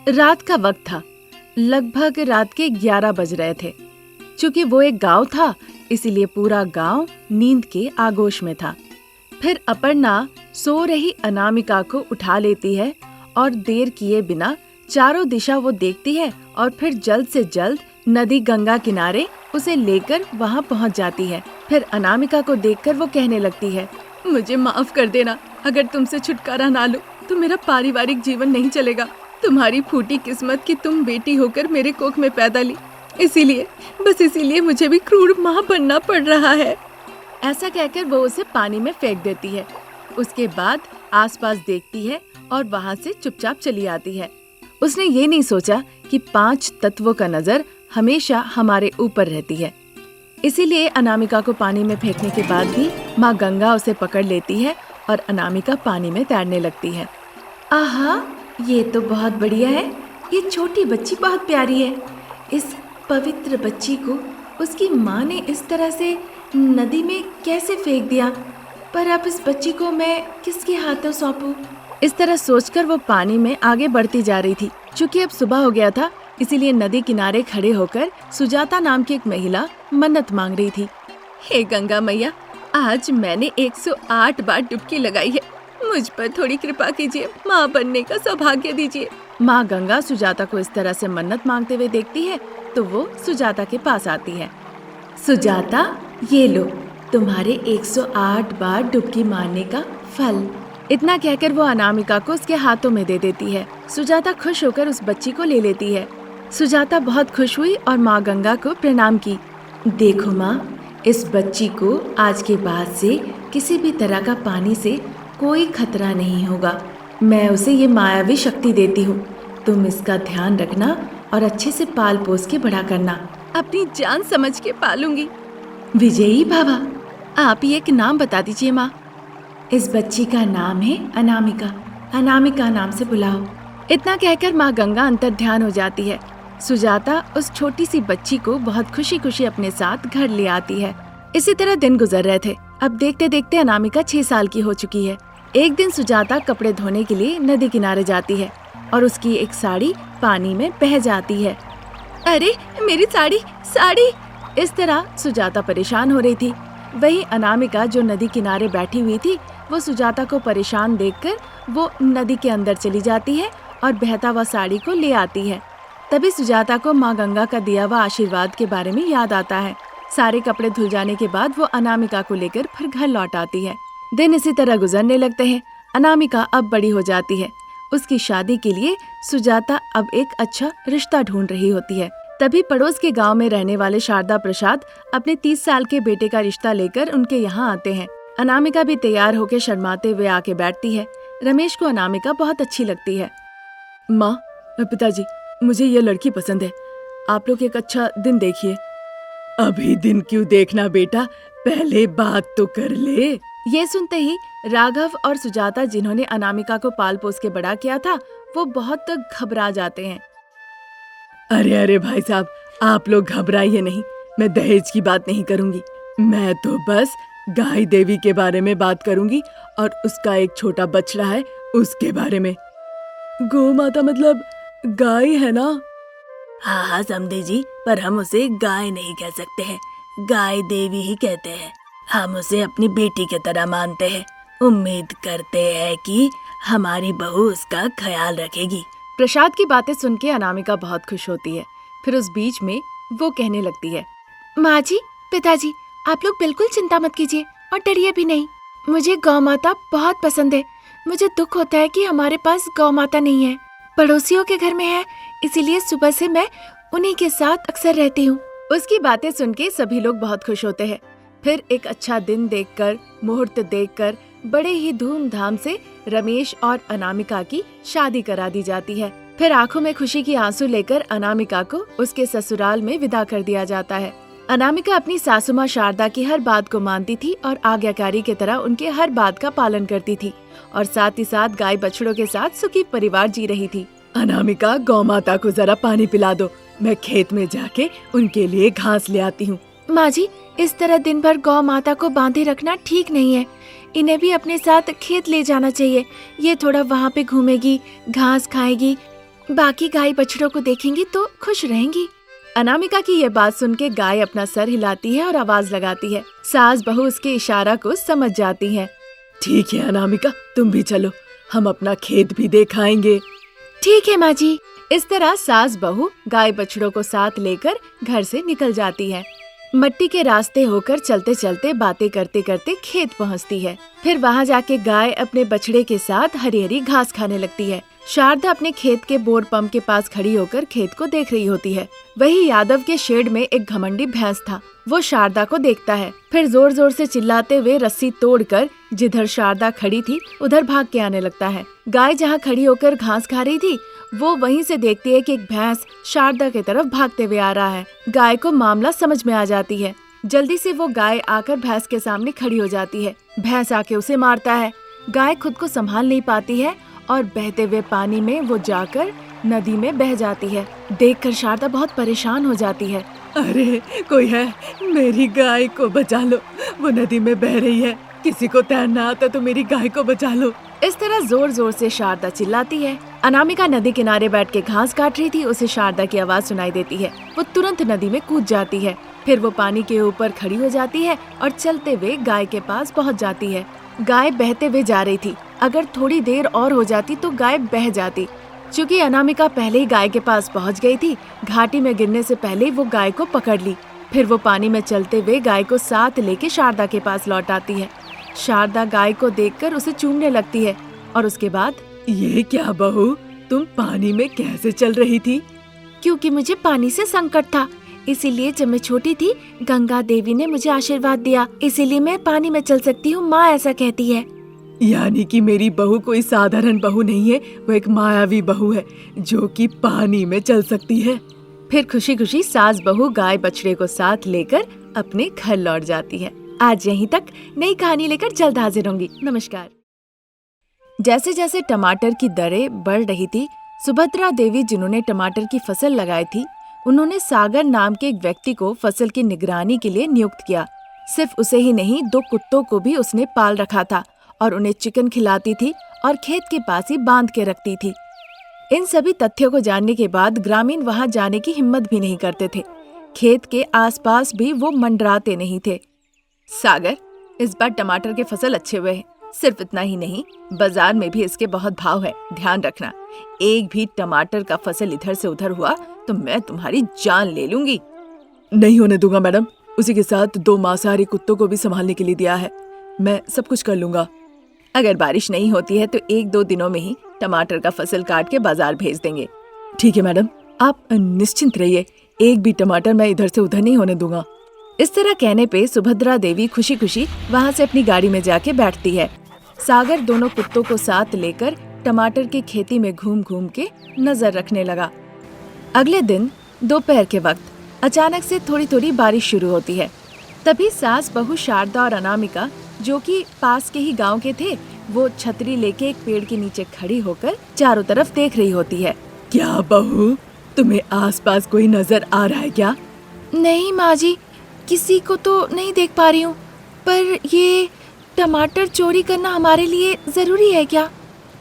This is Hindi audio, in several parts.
रात का वक्त था। लगभग रात के 11 बज रहे थे। चूंकि वो एक गांव था, इसीलिए पूरा गांव नींद के आगोश में था। फिर अपर्णा सो रही अनामिका को उठा लेती है और देर किए बिना चारों दिशा वो देखती है और फिर जल्द से जल्द नदी गंगा किनारे उसे लेकर वहां पहुंच जाती है। फिर अनामिका को देखकर वो कहने लगती है, मुझे माफ कर देना। अगर तुमसे छुटकारा ना लूं तो मेरा पारिवारिक जीवन नहीं चलेगा। तुम्हारी फूटी किस्मत कि तुम बेटी होकर मेरे कोख में पैदा ली, इसीलिए मुझे भी क्रूर माँ बनना पड़ रहा है। ऐसा कहकर वो उसे पानी में फेंक देती है। उसके बाद आसपास देखती है और वहाँ से चुपचाप चली आती है। उसने ये नहीं सोचा कि 5 तत्वों का नजर हमेशा हमारे ऊपर रहती है। इसीलिए अनामिका को पानी में फेंकने के बाद भी माँ गंगा उसे पकड़ लेती है और अनामिका पानी में तैरने लगती है। आहा, ये तो बहुत बढ़िया है। ये छोटी बच्ची बहुत प्यारी है। इस पवित्र बच्ची को उसकी माँ ने इस तरह से नदी में कैसे फेंक दिया? पर अब इस बच्ची को मैं किसके हाथों सौंपूं? इस तरह सोचकर वो पानी में आगे बढ़ती जा रही थी। चूंकि अब सुबह हो गया था, इसीलिए नदी किनारे खड़े होकर सुजाता नाम की एक महिला मन्नत मांग रही थी। हे गंगा मैया, आज मैंने 108 बार डुबकी लगाई है। मुझ पर थोड़ी कृपा कीजिए, माँ बनने का सौभाग्य दीजिए। माँ गंगा सुजाता को इस तरह से मन्नत मांगते हुए देखती है तो वो सुजाता के पास आती है। सुजाता, ये लो तुम्हारे 108 बार डुबकी मारने का फल। इतना कहकर वो अनामिका को उसके हाथों में दे देती है। सुजाता खुश होकर उस बच्ची को ले लेती है। सुजाता बहुत खुश हुई और माँ गंगा को प्रणाम की। देखो माँ, इस बच्ची को आज के बाद से किसी भी तरह का पानी से कोई खतरा नहीं होगा। मैं उसे ये मायावी शक्ति देती हूँ। तुम इसका ध्यान रखना और अच्छे से पाल पोस के बड़ा करना। अपनी जान समझ के पालूंगी। विजयी बाबा, आप ही एक नाम बता दीजिए माँ। इस बच्ची का नाम है अनामिका। अनामिका नाम से बुलाओ। इतना कहकर माँ गंगा अंतर ध्यान हो जाती है। सुजाता उस छोटी सी बच्ची को बहुत खुशी खुशी अपने साथ घर ले आती है। इसी तरह दिन गुजर रहे थे। अब देखते देखते अनामिका 6 साल की हो चुकी है। एक दिन सुजाता कपड़े धोने के लिए नदी किनारे जाती है और उसकी एक साड़ी पानी में बह जाती है। अरे मेरी साड़ी! इस तरह सुजाता परेशान हो रही थी। वहीं अनामिका जो नदी किनारे बैठी हुई थी, वो सुजाता को परेशान देखकर वो नदी के अंदर चली जाती है और बहता हुआ साड़ी को ले आती है। तभी सुजाता को माँ गंगा का दिया हुआ आशीर्वाद के बारे में याद आता है। सारे कपड़े धुल जाने के बाद वो अनामिका को लेकर फिर घर लौट आती है। दिन इसी तरह गुजरने लगते हैं। अनामिका अब बड़ी हो जाती है। उसकी शादी के लिए सुजाता अब एक अच्छा रिश्ता ढूंढ रही होती है। तभी पड़ोस के गांव में रहने वाले शारदा प्रसाद अपने 30 साल के बेटे का रिश्ता लेकर उनके यहाँ आते हैं। अनामिका भी तैयार होकर शर्माते हुए आके बैठती है। रमेश को अनामिका बहुत अच्छी लगती है। माँ, पिताजी, मुझे ये लड़की पसंद है। आप लोग एक अच्छा दिन देखिए। अभी दिन क्यों देखना बेटा, पहले बात तो कर ले। ये सुनते ही राघव और सुजाता, जिन्होंने अनामिका को पाल पोस के बड़ा किया था, वो बहुत घबरा जाते हैं। अरे भाई साहब, आप लोग घबराइए नहीं। मैं दहेज की बात नहीं करूंगी। मैं तो बस गाय देवी के बारे में बात करूंगी और उसका एक छोटा बछड़ा है उसके बारे में। गौ माता मतलब गाय है ना? हाँ समझे जी, पर हम उसे गाय नहीं कह सकते हैं, गाय देवी ही कहते हैं। हम उसे अपनी बेटी की तरह मानते हैं। उम्मीद करते हैं कि हमारी बहू उसका ख्याल रखेगी। प्रसाद की बातें सुन के अनामिका बहुत खुश होती है। फिर उस बीच में वो कहने लगती है, माँ जी, पिताजी, आप लोग बिल्कुल चिंता मत कीजिए और डरिए भी नहीं। मुझे गौ माता बहुत पसंद है। मुझे दुख होता है कि हमारे पास गौ माता नहीं है। पड़ोसियों के घर में है, इसीलिए सुबह से मैं उन्हीं के साथ अक्सर रहती हूँ। उसकी बातें सुन के सभी लोग बहुत खुश होते हैं। फिर एक अच्छा दिन देखकर, मुहूर्त देखकर बड़े ही धूमधाम से रमेश और अनामिका की शादी करा दी जाती है। फिर आंखों में खुशी की आंसू लेकर अनामिका को उसके ससुराल में विदा कर दिया जाता है। अनामिका अपनी सासू माँ शारदा की हर बात को मानती थी और आज्ञाकारी की तरह उनके हर बात का पालन करती थी और साथ ही साथ गाय बछड़ों के साथ सुखी परिवार जी रही थी। अनामिका, गौ माता को जरा पानी पिला दो, मैं खेत में जाके उनके लिए घास ले आती हूँ। माँ जी, इस तरह दिन भर गौ माता को बांधे रखना ठीक नहीं है। इन्हें भी अपने साथ खेत ले जाना चाहिए। ये थोड़ा वहाँ पे घूमेगी, घास खाएगी बाकी गाय बछड़ों को देखेंगी तो खुश रहेंगी। अनामिका की ये बात सुन के गाय अपना सर हिलाती है और आवाज लगाती है। सास बहू उसके इशारा को समझ जाती है। ठीक है अनामिका, तुम भी चलो, हम अपना खेत भी देखाएंगे। ठीक है माँ जी। इस तरह सास बहू गाय बछड़ों को साथ लेकर घर से निकल जाती है। मट्टी के रास्ते होकर चलते चलते बातें करते करते खेत पहुँचती है। फिर वहाँ जाके गाय अपने बछड़े के साथ हरी हरी घास खाने लगती है। शारदा अपने खेत के बोर पंप के पास खड़ी होकर खेत को देख रही होती है। वही यादव के शेड में एक घमंडी भैंस था। वो शारदा को देखता है, फिर जोर जोर से चिल्लाते हुए रस्सी तोड़कर जिधर शारदा खड़ी थी उधर भाग के आने लगता है। गाय जहाँ खड़ी होकर घास खा रही थी, वो वहीं से देखती है कि एक भैंस शारदा की तरफ भागते हुए आ रहा है। गाय को मामला समझ में आ जाती है। जल्दी से वो गाय आकर भैंस के सामने खड़ी हो जाती है। भैंस आके उसे मारता है। गाय खुद को संभाल नहीं पाती है और बहते हुए पानी में वो जाकर नदी में बह जाती है। देखकर शारदा बहुत परेशान हो जाती है। अरे कोई है, मेरी गाय को बचा लो, वो नदी में बह रही है, किसी को तैरना आता तो मेरी गाय को बचा लो। इस तरह जोर जोर से शारदा चिल्लाती है। अनामिका नदी किनारे बैठ के घास काट रही थी, उसे शारदा की आवाज सुनाई देती है। वो तुरंत नदी में कूद जाती है। फिर वो पानी के ऊपर खड़ी हो जाती है और चलते हुए गाय के पास पहुंच जाती है। गाय बहते हुए जा रही थी। अगर थोड़ी देर और हो जाती तो गाय बह जाती। चूँकि अनामिका पहले ही गाय के पास पहुंच गई थी, घाटी में गिरने से पहले वो गाय को पकड़ ली। फिर वो पानी में चलते हुए गाय को साथ लेके शारदा के पास लौट आती है। शारदा गाय को देखकर उसे चूमने लगती है और उसके बाद, ये क्या बहू, तुम पानी में कैसे चल रही थी? क्योंकि मुझे पानी से संकट था, इसीलिए जब मैं छोटी थी गंगा देवी ने मुझे आशीर्वाद दिया, इसीलिए मैं पानी में चल सकती हूँ, माँ ऐसा कहती है। यानी कि मेरी बहू कोई साधारण बहू नहीं है, वो एक मायावी बहू है जो कि पानी में चल सकती है। फिर खुशी खुशी सास बहू गाय बछड़े को साथ लेकर अपने घर लौट जाती है। आज यहीं तक, नई कहानी लेकर जल्द हाजिर होंगी। नमस्कार। जैसे जैसे टमाटर की दरें बढ़ रही थी, सुभद्रा देवी जिन्होंने टमाटर की फसल लगाई थी, उन्होंने सागर नाम के एक व्यक्ति को फसल की निगरानी के लिए नियुक्त किया। सिर्फ उसे ही नहीं, 2 कुत्तों को भी उसने पाल रखा था और उन्हें चिकन खिलाती थी और खेत के पास ही बांध के रखती थी। इन सभी तथ्यों को जानने के बाद ग्रामीण वहां जाने की हिम्मत भी नहीं करते थे। खेत के आसपास भी वो मंडराते नहीं थे। सागर, इस बार टमाटर के फसल अच्छे हुए हैं। सिर्फ इतना ही नहीं, बाजार में भी इसके बहुत भाव है, ध्यान रखना। एक भी टमाटर का फसल इधर से उधर हुआ तो मैं तुम्हारी जान ले लूंगी। नहीं होने दूंगा मैडम, उसी के साथ 2 मांसाहारी कुत्तों को भी संभालने के लिए दिया है, मैं सब कुछ कर लूंगा। अगर बारिश नहीं होती है तो 1-2 दिनों में ही टमाटर का फसल काट के बाजार भेज देंगे। ठीक है मैडम, आप निश्चिंत रहिए, एक भी टमाटर मैं इधर से उधर नहीं होने दूंगा। इस तरह कहने पे सुभद्रा देवी खुशी खुशी वहाँ से अपनी गाड़ी में जाके बैठती है। सागर दोनों कुत्तों को साथ लेकर टमाटर की खेती में घूम घूम के नजर रखने लगा। अगले दिन दोपहर के वक्त अचानक से थोड़ी थोड़ी बारिश शुरू होती है। तभी सास बहू शारदा और अनामिका, जो कि पास के ही गांव के थे, वो छतरी लेके एक पेड़ के नीचे खड़ी होकर चारों तरफ देख रही होती है। क्या बहू, तुम्हें आसपास कोई नजर आ रहा है क्या? नहीं माँ जी, किसी को तो नहीं देख पा रही हूँ, पर ये टमाटर चोरी करना हमारे लिए जरूरी है क्या?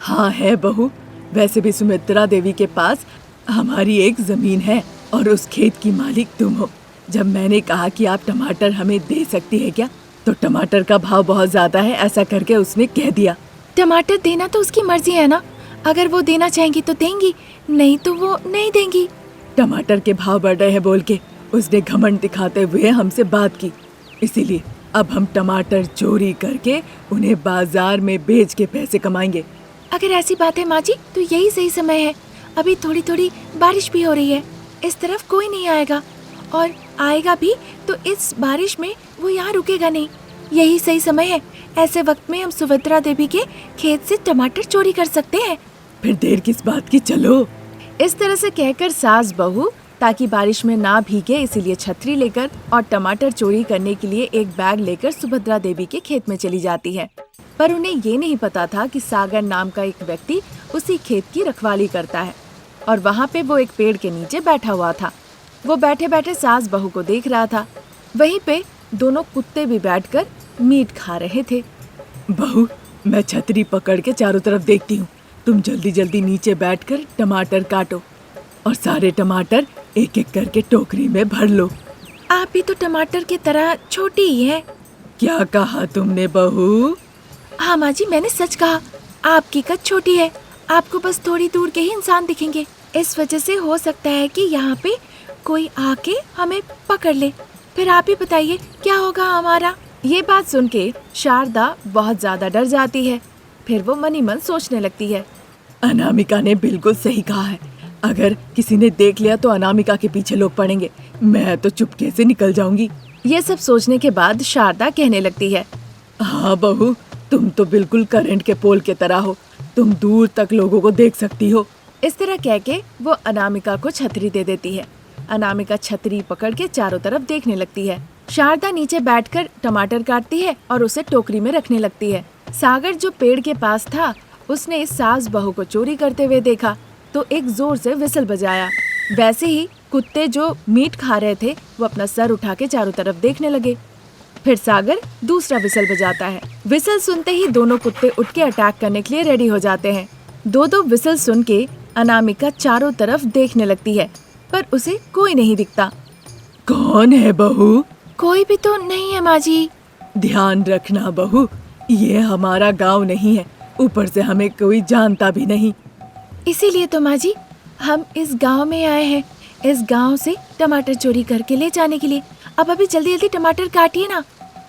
हाँ है बहू, वैसे भी सुमित्रा देवी के पास हमारी एक जमीन है और उस खेत की मालिक तुम हो। जब मैंने कहा कि आप टमाटर हमें दे सकती है क्या, तो टमाटर का भाव बहुत ज्यादा है ऐसा करके उसने कह दिया। टमाटर देना तो उसकी मर्जी है ना, अगर वो देना चाहेंगी तो देंगी, नहीं तो वो नहीं देंगी। टमाटर के भाव बढ़ रहे हैं बोल के उसने घमंड दिखाते हुए हमसे बात की, इसीलिए अब हम टमाटर चोरी करके उन्हें बाजार में बेच के पैसे कमाएंगे। अगर ऐसी बात है माँ जी, तो यही सही समय है। अभी थोड़ी थोड़ी बारिश भी हो रही है, इस तरफ कोई नहीं आएगा, और आएगा भी तो इस बारिश में वो यहाँ रुकेगा नहीं। यही सही समय है, ऐसे वक्त में हम सुभद्रा देवी के खेत से टमाटर चोरी कर सकते हैं। फिर देर किस बात की, चलो। इस तरह से कहकर सास बहू, ताकि बारिश में ना भीगे इसीलिए छतरी लेकर और टमाटर चोरी करने के लिए एक बैग लेकर सुभद्रा देवी के खेत में चली जाती है। पर उन्हें ये नहीं पता था कि सागर नाम का एक व्यक्ति उसी खेत की रखवाली करता है और वहाँ पे वो एक पेड़ के नीचे बैठा हुआ था। वो बैठे बैठे सास बहू को देख रहा था। वहीं पे दोनों कुत्ते भी बैठकर मीट खा रहे थे। बहू, मैं छतरी पकड़ के चारों तरफ देखती हूँ, तुम जल्दी जल्दी नीचे बैठकर टमाटर काटो और सारे टमाटर एक एक करके टोकरी में भर लो। आप भी तो टमाटर की तरह छोटी ही है। क्या कहा तुमने बहू? हाँ माँ जी, मैंने सच कहा। आपकी कद छोटी है, आपको बस थोड़ी दूर के ही इंसान दिखेंगे। इस वजह से हो सकता है कि यहाँ पे कोई आके हमें पकड़ ले। फिर आप ही बताइए क्या होगा हमारा। ये बात सुन के शारदा बहुत ज्यादा डर जाती है। फिर वो मन ही मन सोचने लगती है, अनामिका ने बिल्कुल सही कहा है। अगर किसी ने देख लिया तो अनामिका के पीछे लोग पड़ेंगे। मैं तो चुपके से निकल जाऊंगी। ये सब सोचने के बाद शारदा कहने लगती है, हाँ बहू, तुम तो बिल्कुल करंट के पोल के तरह हो। तुम दूर तक लोगों को देख सकती हो। इस तरह कह के वो अनामिका को छतरी दे देती है। अनामिका छतरी पकड़ के चारों तरफ देखने लगती है। शारदा नीचे बैठकर टमाटर काटती है और उसे टोकरी में रखने लगती है। सागर जो पेड़ के पास था, उसने इस सास बहू को चोरी करते हुए देखा तो एक जोर से विसल बजाया। वैसे ही कुत्ते जो मीट खा रहे थे वो अपना सर उठा के चारों तरफ देखने लगे। फिर सागर दूसरा विसल बजाता है। विसल सुनते ही दोनों कुत्ते उठ के अटैक करने के लिए रेडी हो जाते हैं। दो दो विसल सुन के अनामिका चारों तरफ देखने लगती है, पर उसे कोई नहीं दिखता। कौन है बहू? कोई भी तो नहीं है माँ जी। ध्यान रखना बहू, ये हमारा गांव नहीं है, ऊपर से हमें कोई जानता भी नहीं। इसीलिए तो माँ जी हम इस गांव में आए हैं, इस गांव से टमाटर चोरी करके ले जाने के लिए। अब अभी जल्दी जल्दी टमाटर काटिए ना।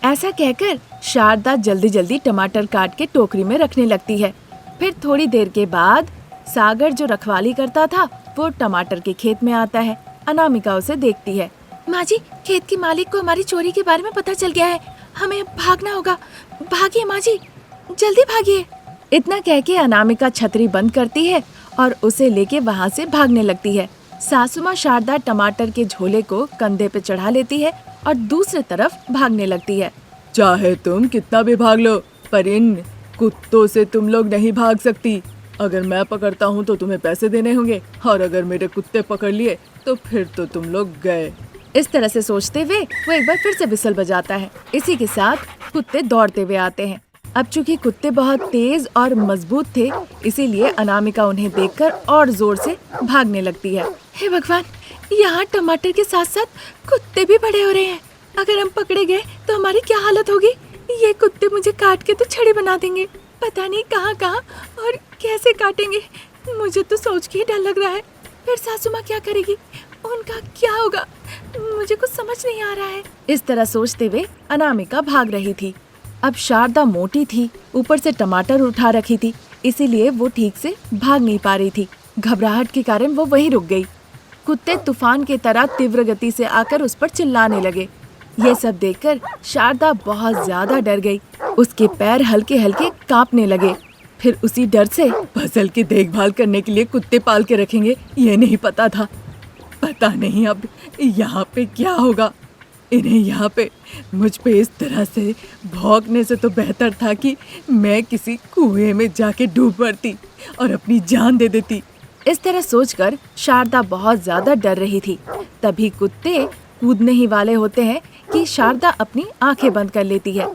ऐसा कहकर शारदा जल्दी जल्दी टमाटर काट के टोकरी में रखने लगती है। फिर थोड़ी देर के बाद सागर जो रखवाली करता था वो टमाटर के खेत में आता है। अनामिका उसे देखती है। माँ जी, खेत के मालिक को हमारी चोरी के बारे में पता चल गया है, हमें भागना होगा। भागिए माँ जी, जल्दी भागिए। इतना कह के अनामिका छतरी बंद करती है और उसे लेके वहाँ से भागने लगती है। सासू माँ शारदा टमाटर के झोले को कंधे पे चढ़ा लेती है और दूसरी तरफ भागने लगती है। चाहे तुम कितना भी भाग लो, पर इन कुत्तों से तुम लोग नहीं भाग सकती। अगर मैं पकड़ता हूँ तो तुम्हें पैसे देने होंगे, और अगर मेरे कुत्ते पकड़ लिए तो फिर तो तुम लोग गए। इस तरह से सोचते हुए वो एक बार फिर से विसल बजाता है। इसी के साथ कुत्ते दौड़ते हुए आते हैं। अब चूंकि कुत्ते बहुत तेज और मजबूत थे, इसीलिए अनामिका उन्हें देखकर और जोर से भागने लगती है। हे भगवान, यहाँ टमाटर के साथ साथ कुत्ते भी बड़े हो रहे हैं। अगर हम पकड़े गए तो हमारी क्या हालत होगी। ये कुत्ते मुझे काट के तो छड़ी बना देंगे। पता नहीं कहाँ कहाँ और कैसे काटेंगे। मुझे तो सोच के ही डर लग रहा है। फिर सासू माँ क्या करेगी, उनका क्या होगा, मुझे कुछ समझ नहीं आ रहा है। इस तरह सोचते हुए अनामिका भाग रही थी। अब शारदा मोटी थी, ऊपर से टमाटर उठा रखी थी, इसीलिए वो ठीक से भाग नहीं पा रही थी। घबराहट के कारण वो वहीं रुक गई। कुत्ते तूफान की तरह तीव्र गति से आकर उस पर चिल्लाने लगे। ये सब देखकर शारदा बहुत ज्यादा डर गई। उसके पैर हल्के हल्के कांपने लगे। फिर उसी डर से फसल की देखभाल करने के लिए कुत्ते पाल के रखेंगे, ये नहीं पता था। पता नहीं अब यहाँ पे क्या होगा। इन्हें यहाँ पे मुझ पे इस तरह से भौंकने से तो बेहतर था कि मैं किसी कुएं में जाके डूब मरती और अपनी जान दे देती। इस तरह सोचकर शारदा बहुत ज्यादा डर रही थी। तभी कुत्ते कूदने ही वाले होते हैं कि शारदा अपनी आंखें बंद कर लेती है।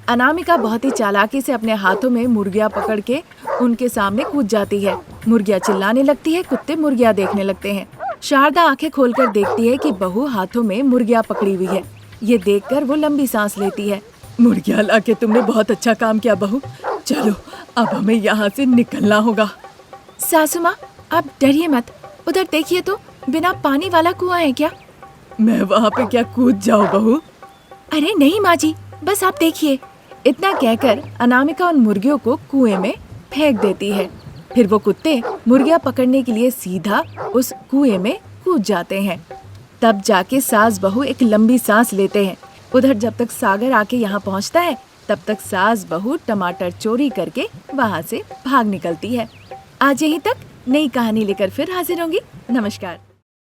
अनामिका बहुत ही चालाकी से अपने हाथों में मुर्गियाँ पकड़ के उनके सामने कूद जाती है। मुर्गियाँ चिल्लाने लगती है, कुत्ते मुर्गियाँ देखने लगते हैं। शारदा आंखें खोलकर देखती है कि बहू हाथों में मुर्गियाँ पकड़ी हुई है। ये देखकर वो लंबी सांस लेती है। मुर्गियाँ लाके तुमने बहुत अच्छा काम किया बहू। चलो अब हमें यहाँ से निकलना होगा। सासू माँ, आप डरिए मत। उधर देखिए तो बिना पानी वाला कुआं है क्या? मैं वहाँ पे क्या कूद जाऊँ बहू? अरे नहीं माँ जी, बस आप देखिए। इतना कहकर अनामिका उन मुर्गियों को कुएं में फेंक देती है। फिर वो कुत्ते मुर्गियाँ पकड़ने के लिए सीधा उस कुएं में कूद जाते हैं। तब जाके सास बहू एक लंबी सांस लेते हैं। उधर जब तक सागर आके यहाँ पहुँचता है, तब तक सास बहू टमाटर चोरी करके वहाँ से भाग निकलती है। आज यहीं तक। नई कहानी लेकर फिर हाजिर होंगी। नमस्कार।